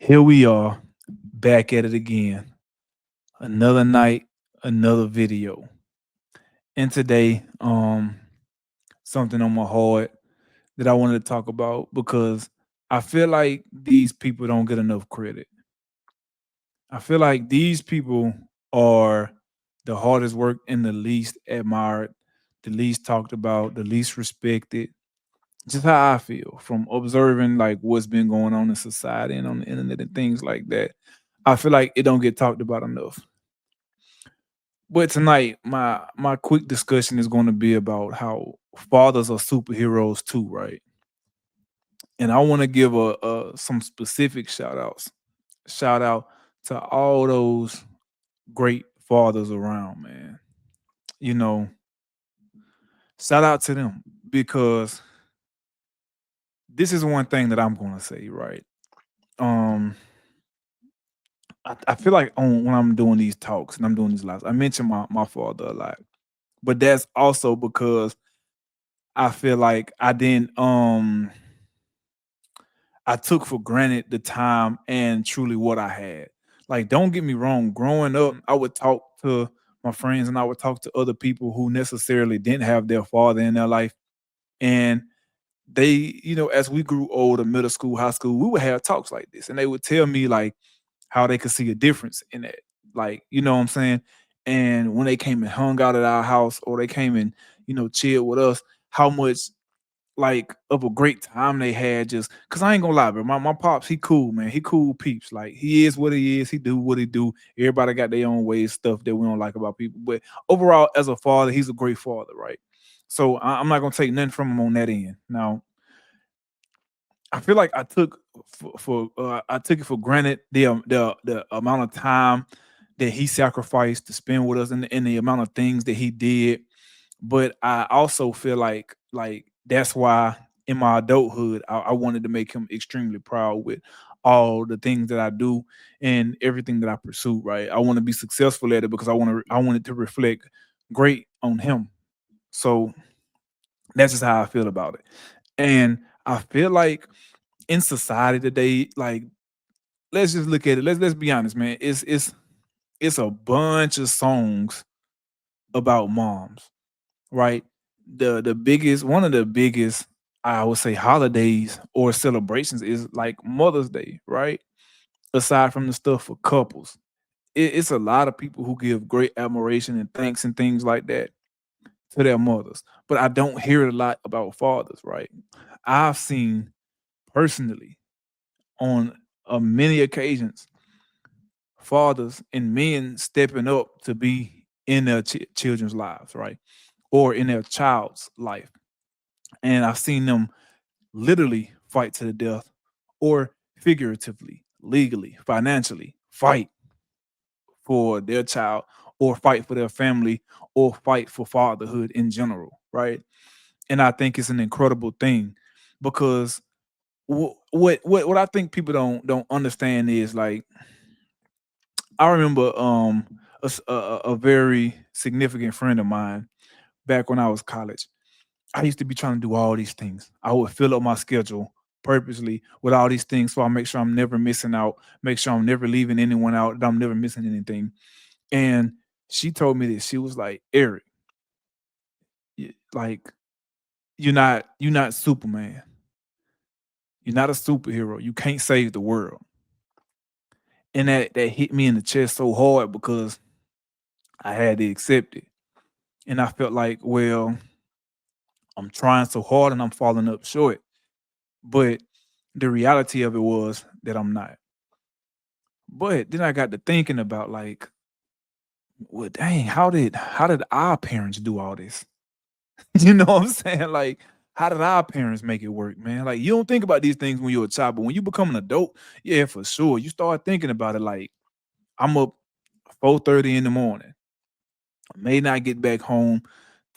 Here we are, back at it again. Another night, another video. And today, something on my heart that I wanted to talk about because I feel like these people don't get enough credit. I feel like these people are the hardest work and the least admired, the least talked about, the least respected. Just how I feel from observing like what's been going on in society and on the internet and things like that. I feel like it don't get talked about enough. But tonight, my quick discussion is going to be about how fathers are superheroes too, right? And I want to give a some specific shout outs. Shout out to all those great fathers around, man. You know, shout out to them because this is one thing that I'm going to say, right? Um, I feel like when I'm doing these talks and I'm doing these lives, I mention my father a lot, but that's also because I feel like I took for granted the time and truly what I had. Like, don't get me wrong, growing up, I would talk to my friends and I would talk to other people who necessarily didn't have their father in their life. And they, as we grew older, middle school, high school, we would have talks like this. And they would tell me like how they could see a difference in that. Like, you know what I'm saying? And when they came and hung out at our house or they came and, chilled with us, how much like of a great time they had just cause I ain't gonna lie, bro. My pops, he cool, man. He cool peeps. Like he is what he is, he do what he do. Everybody got their own ways, stuff that we don't like about people. But overall, as a father, he's a great father, right? So I'm not gonna take nothing from him on that end. Now, I feel like I took I took it for granted the amount of time that he sacrificed to spend with us and the amount of things that he did. But I also feel like that's why in my adulthood I wanted to make him extremely proud with all the things that I do and everything that I pursue. Right, I want to be successful at it because I want it to reflect great on him. So that's just how I feel about it. And I feel like in society today, like let's just look at it. Let's be honest, man. It's a bunch of songs about moms, right? The biggest one of the biggest I would say holidays or celebrations is like Mother's Day, right? Aside from the stuff for couples, it's a lot of people who give great admiration and thanks and things like that to their mothers, but I don't hear it a lot about fathers, right? I've seen personally on many occasions fathers and men stepping up to be in their children's lives, right? Or in their child's life. And I've seen them literally fight to the death or figuratively, legally, financially fight for their child or fight for their family or fight for fatherhood in general, right? And I think it's an incredible thing because what I think people don't understand is like I remember a very significant friend of mine back when I was college. I used to be trying to do all these things. I would fill up my schedule purposely with all these things so I make sure I'm never missing out, make sure I'm never leaving anyone out, that I'm never missing anything. And she told me this. She was like, Eric, like you're not Superman. You're not a superhero. You can't save the world. And that hit me in the chest so hard because I had to accept it. And I felt like, well, I'm trying so hard and I'm falling up short. But the reality of it was that I'm not. But then I got to thinking about like, well, dang, how did our parents do all this? You know what I'm saying? Like, how did our parents make it work, man? Like, you don't think about these things when you're a child, but when you become an adult, yeah, for sure. You start thinking about it like, I'm up 4:30 in the morning. I may not get back home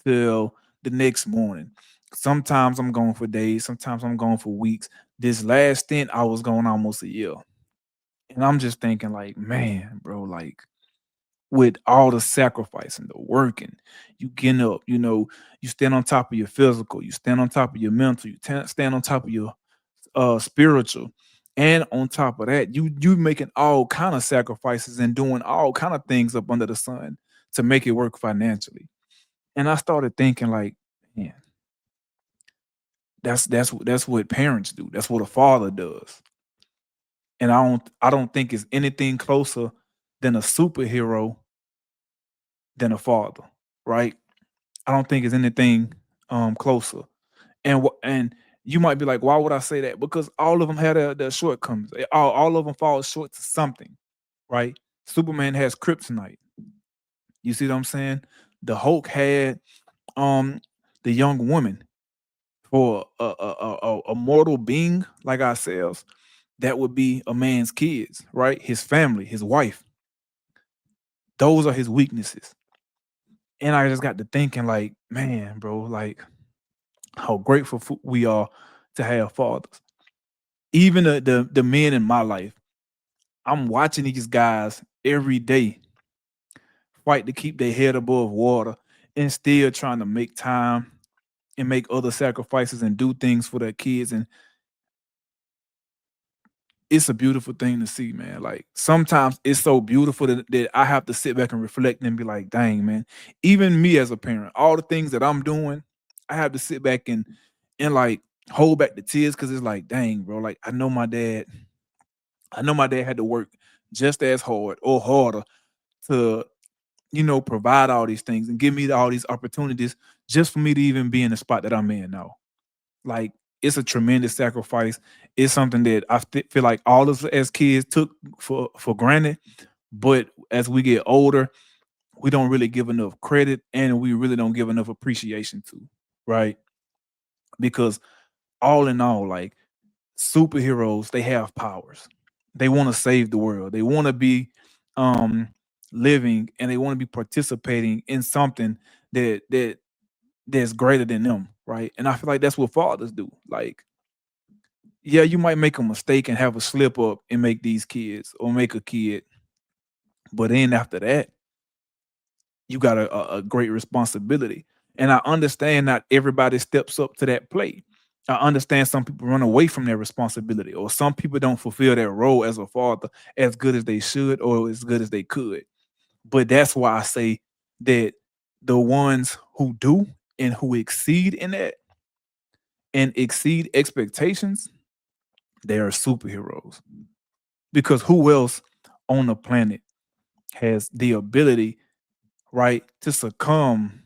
till the next morning. Sometimes I'm gone for days, sometimes I'm gone for weeks. This last stint, I was gone almost a year. And I'm just thinking, like, man, bro, like with all the sacrifice and the working, you getting up, you stand on top of your physical, you stand on top of your mental, stand on top of your spiritual. And on top of that, you making all kind of sacrifices and doing all kind of things up under the sun to make it work financially. And I started thinking like, man, that's what parents do. That's what a father does. And I don't think it's anything closer than a superhero than a father, right? I don't think it's anything closer. And you might be like, why would I say that? Because all of them had their shortcomings. All of them fall short to something, right? Superman has kryptonite. You see what I'm saying? The Hulk had um the young woman. For a mortal being like ourselves, that would be a man's kids, right? His family, his wife. Those are his weaknesses. And I just got to thinking, like, man, bro, like how grateful we are to have fathers. Even the men in my life, I'm watching these guys every day fight to keep their head above water and still trying to make time and make other sacrifices and do things for their kids. And it's a beautiful thing to see, man. Like sometimes it's so beautiful that I have to sit back and reflect and be like, dang, man, even me as a parent, all the things that I'm doing, I have to sit back and like hold back the tears because it's like, dang, bro, like I know my dad had to work just as hard or harder to, provide all these things and give me all these opportunities just for me to even be in the spot that I'm in now. Like it's a tremendous sacrifice. It's something that feel like all of us as kids took for granted, but as we get older, we don't really give enough credit and we really don't give enough appreciation to, right? Because all in all, like superheroes, they have powers. They want to save the world. They want to be um living and they want to be participating in something that's greater than them, right? And I feel like that's what fathers do. Like yeah, you might make a mistake and have a slip up and make these kids or make a kid, but then after that, you got a great responsibility. And I understand not everybody steps up to that plate. I understand some people run away from their responsibility, or some people don't fulfill their role as a father as good as they should or as good as they could. But that's why I say that the ones who do and who exceed in that and exceed expectations, they are superheroes. Because who else on the planet has the ability, right, to succumb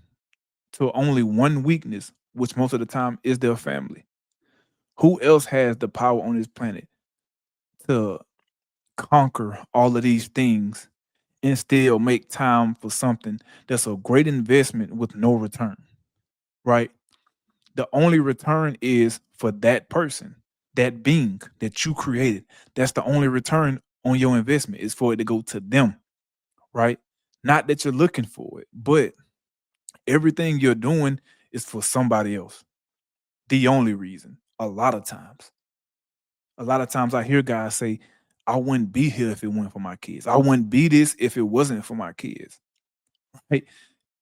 to only one weakness, which most of the time is their family? Who else has the power on this planet to conquer all of these things and still make time for something that's a great investment with no return, right? The only return is for that person, that being that you created. That's the only return on your investment is for it to go to them, right? Not that you're looking for it, but everything you're doing is for somebody else. The only reason. A lot of times I hear guys say, I wouldn't be here if it weren't for my kids. I wouldn't be this if it wasn't for my kids. Right?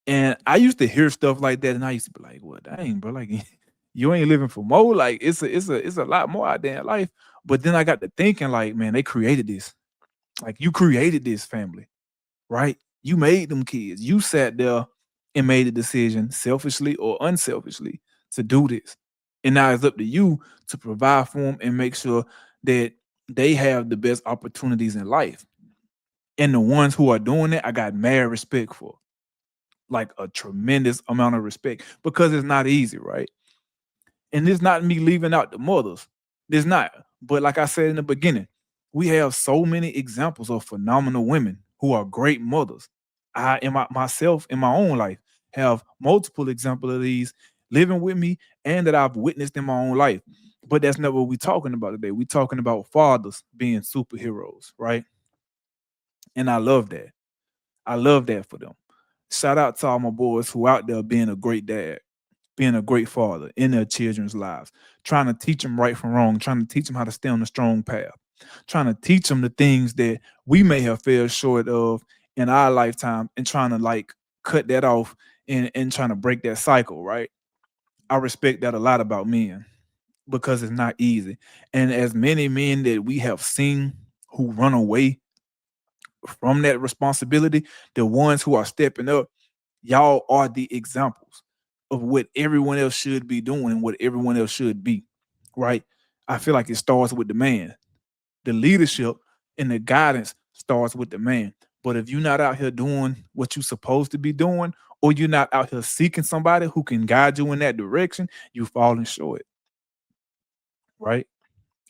And I used to hear stuff like that, and I used to be like, "Well, dang, bro, like you ain't living for more. Like it's a lot more out there in life." But then I got to thinking, like, man, they created this. Like you created this family, right? You made them kids. You sat there and made a decision, selfishly or unselfishly, to do this. And now it's up to you to provide for them and make sure that they have the best opportunities in life. And the ones who are doing it, I got mad respect for, like a tremendous amount of respect because it's not easy, right? And it's not me leaving out the mothers. It's not. But like I said in the beginning, we have so many examples of phenomenal women who are great mothers. I in myself in my own life have multiple examples of these living with me and that I've witnessed in my own life. But that's not what we're talking about today. We're talking about fathers being superheroes, right? And I love that. I love that for them. Shout out to all my boys who out there being a great dad, being a great father in their children's lives, trying to teach them right from wrong, trying to teach them how to stay on the strong path, trying to teach them the things that we may have fell short of in our lifetime and trying to like cut that off and trying to break that cycle, right? I respect that a lot about men because it's not easy. And as many men that we have seen who run away from that responsibility, the ones who are stepping up, y'all are the examples of what everyone else should be doing and what everyone else should be, right? I feel like it starts with the man. The leadership and the guidance starts with the man. But if you're not out here doing what you're supposed to be doing, or you're not out here seeking somebody who can guide you in that direction, you falling short, right?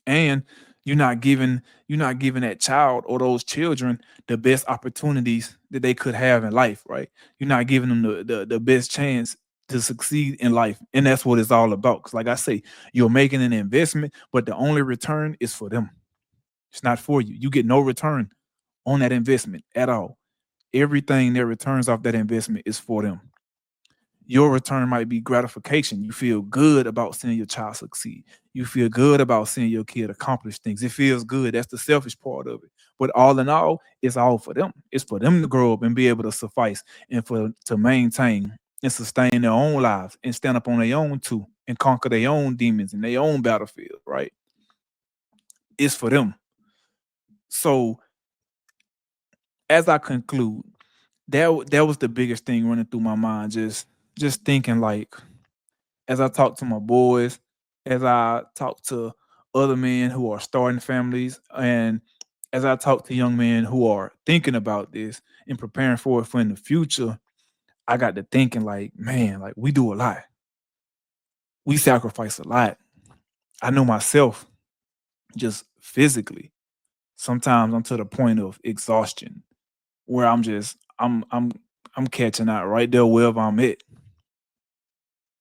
And you're not giving that child or those children the best opportunities that they could have in life, right? You're not giving them the best chance to succeed in life, and that's what it's all about. Because like I say, you're making an investment, but the only return is for them. It's not for you. You get no return on that investment at all. Everything that returns off that investment is for them. Your return might be gratification. You feel good about seeing your child succeed. You feel good about seeing your kid accomplish things. It feels good. That's the selfish part of it. But all in all, it's all for them. It's for them to grow up and be able to suffice and for to maintain and sustain their own lives and stand up on their own too and conquer their own demons in their own battlefield, right? It's for them. So as I conclude, that was the biggest thing running through my mind. Just thinking like as I talk to my boys, as I talk to other men who are starting families, and as I talk to young men who are thinking about this and preparing for it for in the future, I got to thinking like, man, like we do a lot. We sacrifice a lot. I know myself just physically. Sometimes I'm to the point of exhaustion where I'm catching out right there wherever I'm at.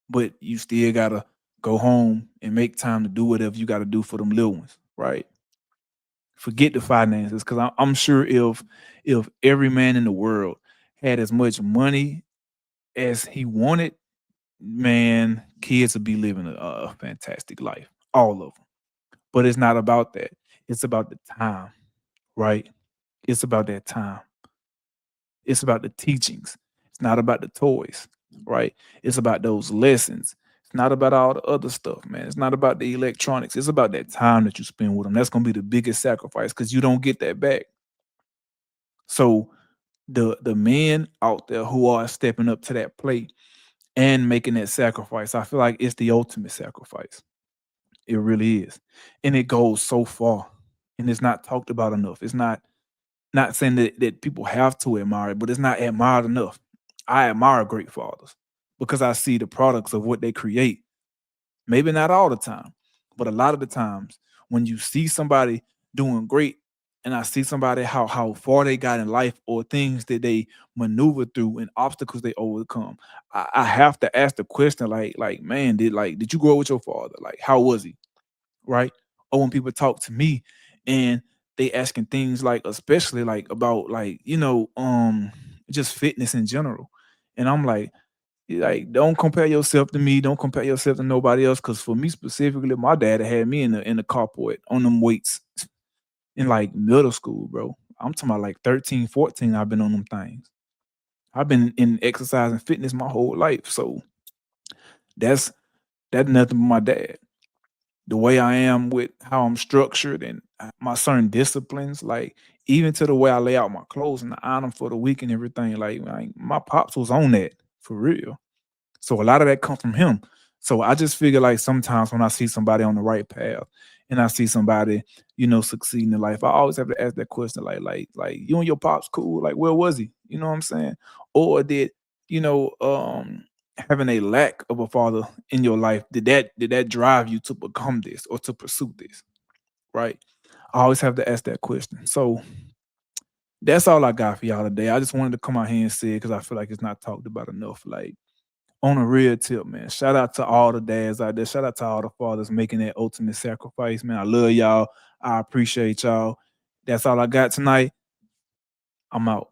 But you still gotta go home and make time to do whatever you gotta do for them little ones, right? Forget the finances, because I'm sure if every man in the world had as much money as he wanted, man, kids would be living a fantastic life, all of them. But it's not about that. It's about the time, right? It's about that time. It's about the teachings. It's not about the toys, right? It's about those lessons. It's not about all the other stuff, man. It's not about the electronics. It's about that time that you spend with them. That's gonna be the biggest sacrifice because you don't get that back. So the men out there who are stepping up to that plate and making that sacrifice, I feel like it's the ultimate sacrifice. It really is. And it goes so far. And it's not talked about enough. It's not saying that people have to admire it, but it's not admired enough. I admire great fathers because I see the products of what they create. Maybe not all the time, but a lot of the times when you see somebody doing great, and I see somebody how far they got in life or things that they maneuver through and obstacles they overcome, I have to ask the question like man, did you grow up with your father? Like how was he? Right? Or when people talk to me and they asking things like, especially like about like, just fitness in general. And I'm like, don't compare yourself to me, don't compare yourself to nobody else. Cause for me specifically, my dad had me in the carport on them weights in like middle school, bro. I'm talking about like 13, 14. I've been on them things. I've been in exercise and fitness my whole life. So that's that's nothing but my dad. The way I am with how I'm structured and my certain disciplines, like even to the way I lay out my clothes and the item for the week and everything, like my pops was on that for real. So a lot of that comes from him. So I just figure like sometimes when I see somebody on the right path and I see somebody, succeeding in life, I always have to ask that question, like you and your pops cool? Like where was he? You know what I'm saying? Or did, you know, having a lack of a father in your life, did that drive you to become this or to pursue this? Right. I always have to ask that question. So that's all I got for y'all today. I just wanted to come out here and say it because I feel like it's not talked about enough. Like on a real tip, man. Shout out to all the dads out there. Shout out to all the fathers making that ultimate sacrifice, man. I love y'all. I appreciate y'all. That's all I got tonight. I'm out.